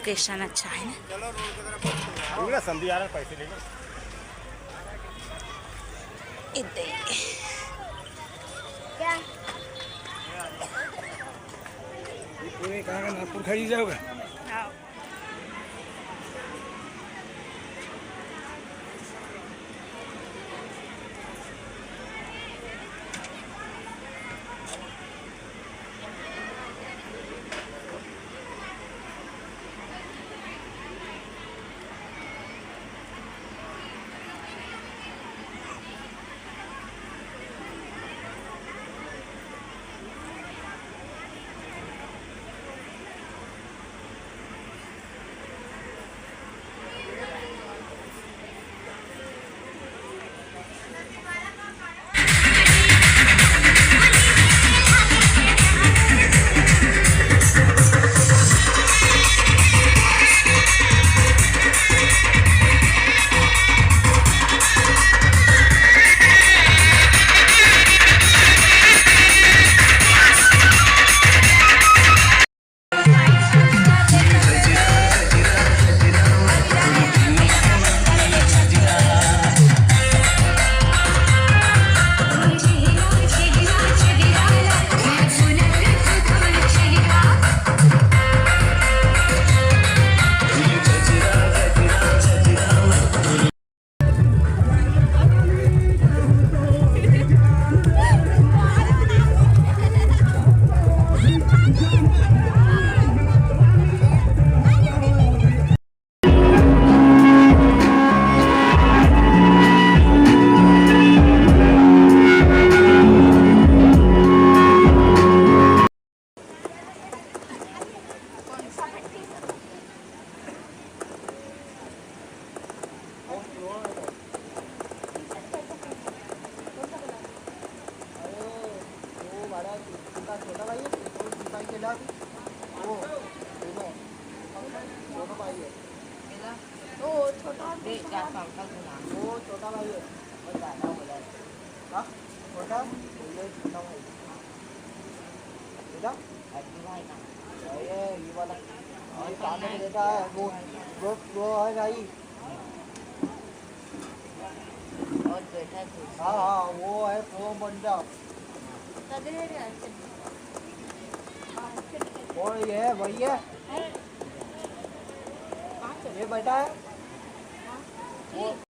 Location अच्छा है ना। संधि आ रहा पैसे लेंगे क्या पूरे कहाँ का नागपुर खड़ी जाओगे। हाँ छोटा भाई है भाई के लाख वो दोनों दोनों भाई है वो छोटा भाई है और दादा बोला है हाँ छोटा बोले छोटा भाई बेटा भाई का ये वाला और सामने बेटा है वो है भाई और बेटा हाँ हाँ वो है वो बंदा और ये है वही है ये बेटा है वो